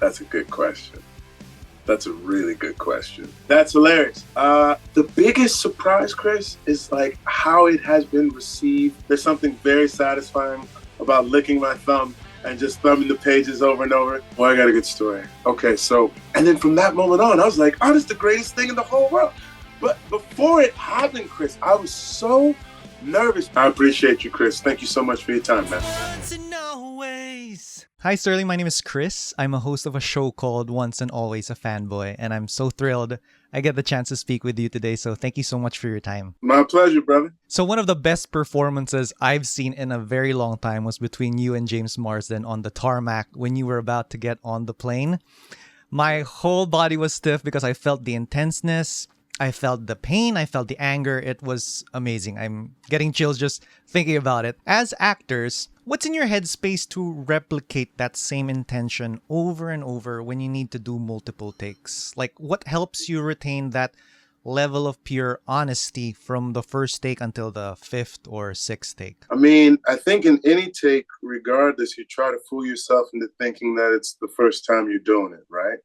That's a good question. That's a really good question. That's hilarious. The biggest surprise, Chris, is like how it has been received. There's something very satisfying about licking my thumb and just thumbing the pages over and over. Boy, I got a good story. Okay, so, and then from that moment on, I was like, oh, this is the greatest thing in the whole world. But before it happened, Chris, I was so nervous. I appreciate you, Chris. Thank you so much for your time, man. Hi Sterling, my name is Chris. I'm a host of a show called Once and Always a Fanboy, and I'm so thrilled I get the chance to speak with you today, so thank you so much for your time. My pleasure, brother. So one of the best performances I've seen in a very long time was between you and James Marsden on the tarmac when you were about to get on the plane. My whole body was stiff because I felt the intenseness, I felt the pain, I felt the anger. It was amazing. I'm getting chills just thinking about it. As actors, what's in your headspace to replicate that same intention over and over when you need to do multiple takes? Like, what helps you retain that level of pure honesty from the first take until the fifth or sixth take? I mean, I think in any take, regardless, you try to fool yourself into thinking that it's the first time you're doing it, right?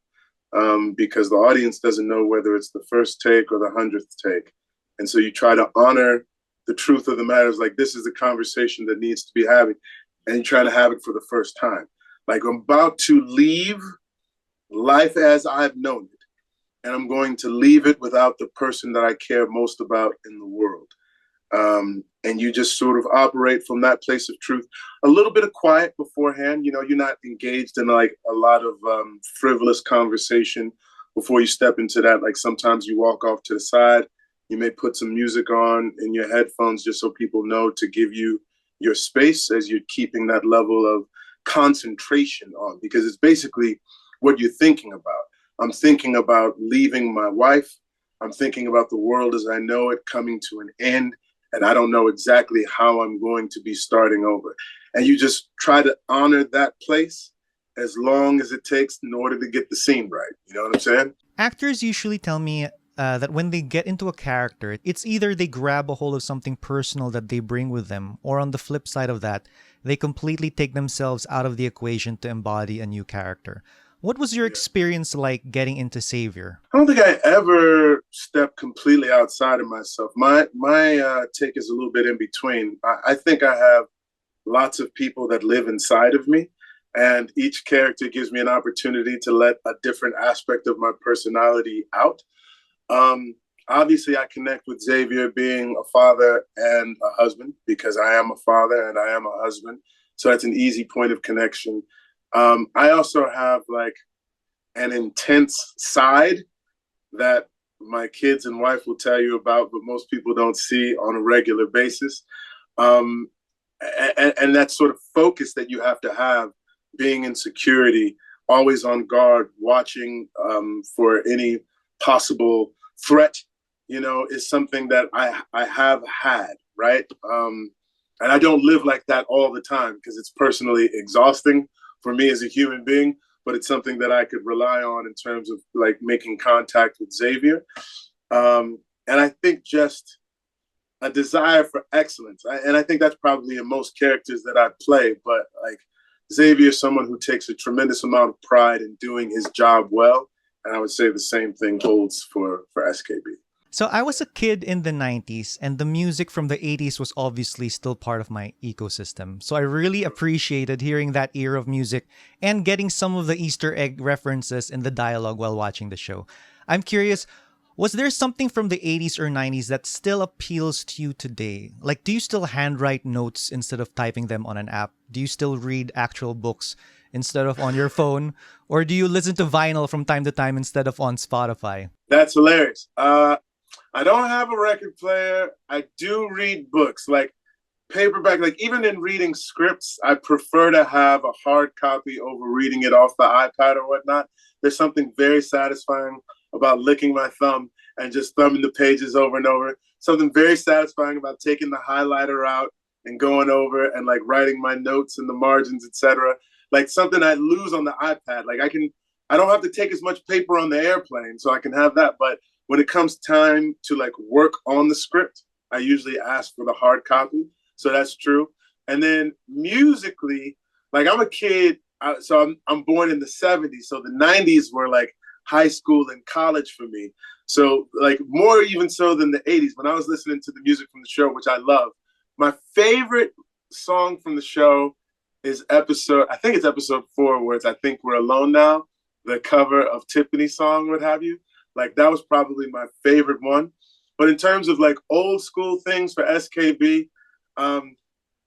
Because the audience doesn't know whether it's the first take or the 100th take. And so you try to honor the truth of the matter. Is like, this is a conversation that needs to be having, and you try to have it for the first time. Like, I'm about to leave life as I've known it, and I'm going to leave it without the person that I care most about in the world. And you just sort of operate from that place of truth. A little bit of quiet beforehand. You know, you're not engaged in like a lot of frivolous conversation before you step into that. Like, sometimes you walk off to the side. You may put some music on in your headphones just so people know to give you your space as you're keeping that level of concentration on, because it's basically what you're thinking about. I'm thinking about leaving my wife. I'm thinking about the world as I know it coming to an end. And I don't know exactly how I'm going to be starting over. And you just try to honor that place as long as it takes in order to get the scene right. You know what I'm saying? Actors usually tell me that when they get into a character, it's either they grab a hold of something personal that they bring with them, or on the flip side of that, they completely take themselves out of the equation to embody a new character. What was your experience like getting into Savior? I don't think I ever stepped completely outside of myself. My take is a little bit in between. I think I have lots of people that live inside of me, and each character gives me an opportunity to let a different aspect of my personality out. Obviously, I connect with Xavier being a father and a husband, because I am a father and I am a husband. So that's an easy point of connection. I also have like an intense side that my kids and wife will tell you about, but most people don't see on a regular basis. And that sort of focus that you have to have, being in security, always on guard, watching for any possible threat, you know, is something that I have had, right? And I don't live like that all the time because it's personally exhausting for me as a human being, but it's something that I could rely on in terms of like making contact with Xavier. And I think just a desire for excellence. And I think that's probably in most characters that I play, but like Xavier is someone who takes a tremendous amount of pride in doing his job well. And I would say the same thing holds for SKB. So I was a kid in the 90s, and the music from the 80s was obviously still part of my ecosystem. So I really appreciated hearing that era of music and getting some of the Easter egg references in the dialogue while watching the show. I'm curious, was there something from the 80s or 90s that still appeals to you today? Like, do you still handwrite notes instead of typing them on an app? Do you still read actual books instead of on your phone? Or do you listen to vinyl from time to time instead of on Spotify? That's hilarious. I don't have a record player. I do read books, like paperback. Like, even in reading scripts, I prefer to have a hard copy over reading it off the iPad or whatnot. There's something very satisfying about licking my thumb and just thumbing the pages over and over. Something very satisfying about taking the highlighter out and going over and like writing my notes in the margins, etc. Like something I lose on the iPad. Like I don't have to take as much paper on the airplane, so I can have that. But when it comes time to like work on the script, I usually ask for the hard copy. So that's true. And then musically, like I'm a kid I'm born in the 70s, so the 90s were like high school and college for me. So like more even so than the 80s when I was listening to the music from the show, which I love. My favorite song from the show is I think it's episode 4, where it's I Think We're Alone Now, the cover of Tiffany's song, what have you. Like that was probably my favorite one. But in terms of like old school things for SKB, um,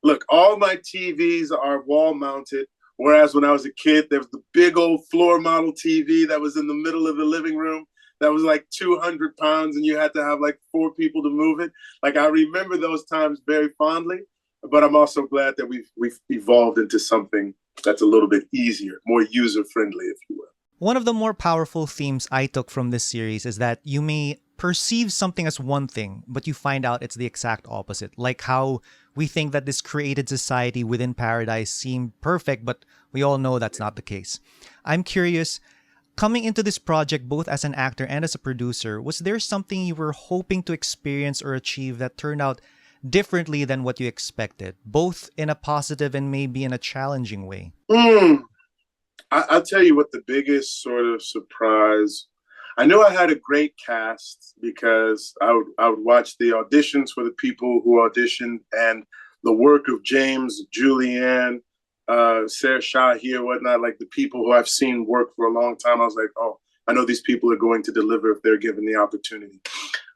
look, all my TVs are wall mounted. Whereas when I was a kid, there was the big old floor model TV that was in the middle of the living room that was like 200 pounds and you had to have like 4 people to move it. Like I remember those times very fondly, but I'm also glad that we've evolved into something that's a little bit easier, more user friendly, if you will. One of the more powerful themes I took from this series is that you may perceive something as one thing, but you find out it's the exact opposite. Like how we think that this created society within paradise seemed perfect, but we all know that's not the case. I'm curious, coming into this project both as an actor and as a producer, was there something you were hoping to experience or achieve that turned out differently than what you expected, both in a positive and maybe in a challenging way? I'll tell you what the biggest sort of surprise. I knew I had a great cast because I would watch the auditions for the people who auditioned and the work of James, Julianne, Sarah Shah here, whatnot, like the people who I've seen work for a long time. I was like, oh, I know these people are going to deliver if they're given the opportunity.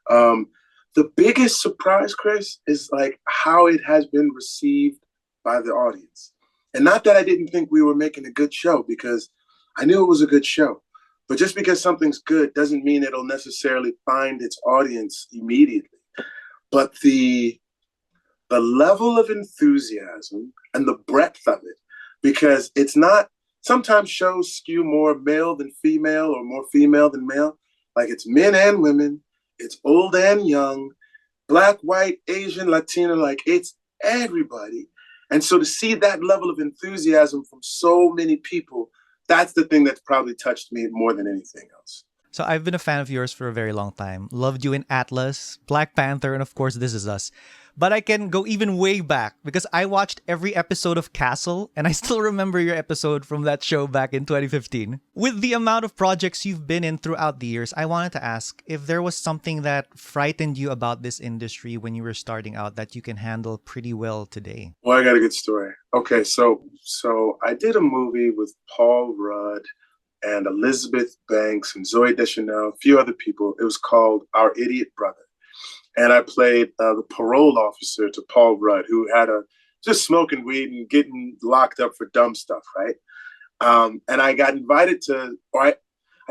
The biggest surprise, Chris, is like how it has been received by the audience. And not that I didn't think we were making a good show, because I knew it was a good show. But just because something's good doesn't mean it'll necessarily find its audience immediately. But the level of enthusiasm and the breadth of it, because it's not, sometimes shows skew more male than female or more female than male. Like it's men and women, it's old and young, Black, white, Asian, Latino, like it's everybody. And so to see that level of enthusiasm from so many people, that's the thing that's probably touched me more than anything else. So I've been a fan of yours for a very long time. Loved you in Atlas, Black Panther, and of course This Is Us. But I can go even way back because I watched every episode of Castle and I still remember your episode from that show back in 2015. With the amount of projects you've been in throughout the years, I wanted to ask if there was something that frightened you about this industry when you were starting out that you can handle pretty well today. Well, I got a good story. Okay, so I did a movie with Paul Rudd and Elizabeth Banks and Zooey Deschanel, a few other people. It was called Our Idiot Brother. And I played the parole officer to Paul Rudd, who had just smoking weed and getting locked up for dumb stuff, right? And I got invited I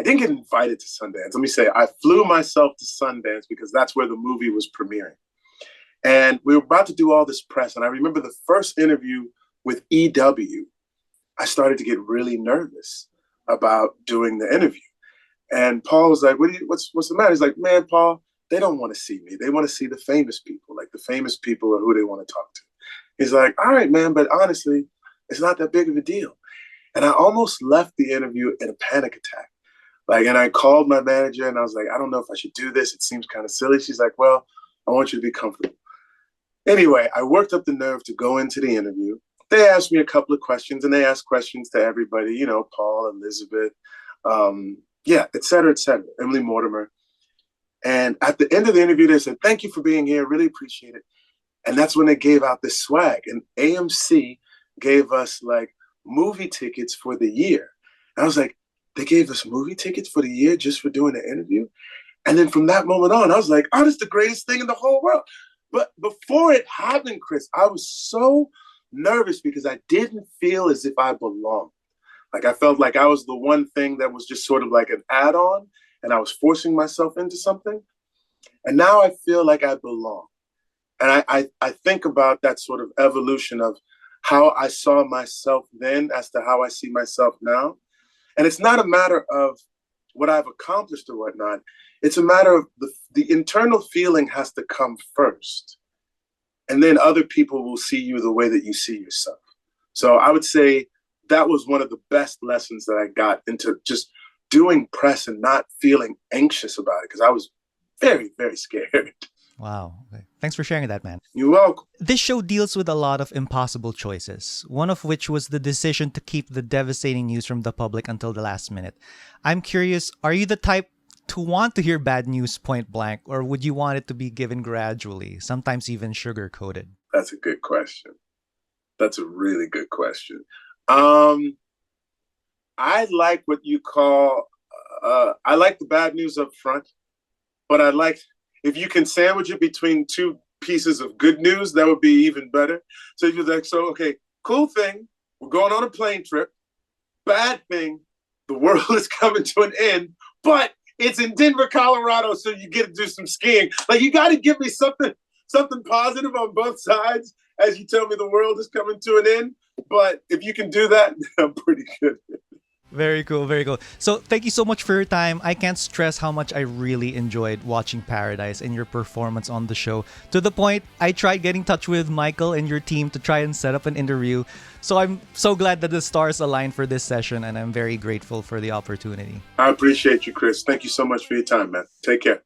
didn't get invited to Sundance. Let me say, I flew myself to Sundance because that's where the movie was premiering. And we were about to do all this press. And I remember the first interview with EW, I started to get really nervous about doing the interview. And Paul was like, what's the matter? He's like, man, Paul, they don't want to see me. They want to see the famous people. Like the famous people are who they want to talk to. He's like, all right, man, but honestly, it's not that big of a deal. And I almost left the interview in a panic attack. Like, and I called my manager and I was like, I don't know if I should do this. It seems kind of silly. She's like, well, I want you to be comfortable. Anyway, I worked up the nerve to go into the interview. They asked me a couple of questions and they asked questions to everybody, you know, Paul, Elizabeth, et cetera, Emily Mortimer. And at the end of the interview, they said, thank you for being here. Really appreciate it. And that's when they gave out this swag. And AMC gave us like movie tickets for the year. And I was like, they gave us movie tickets for the year just for doing the interview? And then from that moment on, I was like, oh, this is the greatest thing in the whole world. But before it happened, Chris, I was so nervous because I didn't feel as if I belonged. Like I felt like I was the one thing that was just sort of like an add-on and I was forcing myself into something. And now I feel like I belong. And I think about that sort of evolution of how I saw myself then as to how I see myself now. And it's not a matter of what I've accomplished or whatnot. It's a matter of the internal feeling has to come first. And then other people will see you the way that you see yourself. So I would say that was one of the best lessons that I got into just doing press and not feeling anxious about it because I was very, very scared. Wow. Okay. Thanks for sharing that, man. You're welcome. This show deals with a lot of impossible choices, one of which was the decision to keep the devastating news from the public until the last minute. I'm curious, are you the type to want to hear bad news point blank, or would you want it to be given gradually, sometimes even sugar-coated? That's a good question. That's a really good question. I like what you call, I like the bad news up front, but I like, if you can sandwich it between two pieces of good news, that would be even better. So you're like, so, okay, cool thing, we're going on a plane trip. Bad thing, the world is coming to an end, but it's in Denver, Colorado, so you get to do some skiing. Like, you got to give me something positive on both sides as you tell me the world is coming to an end. But if you can do that, I'm pretty good. Very cool, very cool. So thank you so much for your time. I can't stress how much I really enjoyed watching Paradise and your performance on the show. To the point, I tried getting in touch with Michael and your team to try and set up an interview. So I'm so glad that the stars aligned for this session, and I'm very grateful for the opportunity. I appreciate you, Chris. Thank you so much for your time, man. Take care.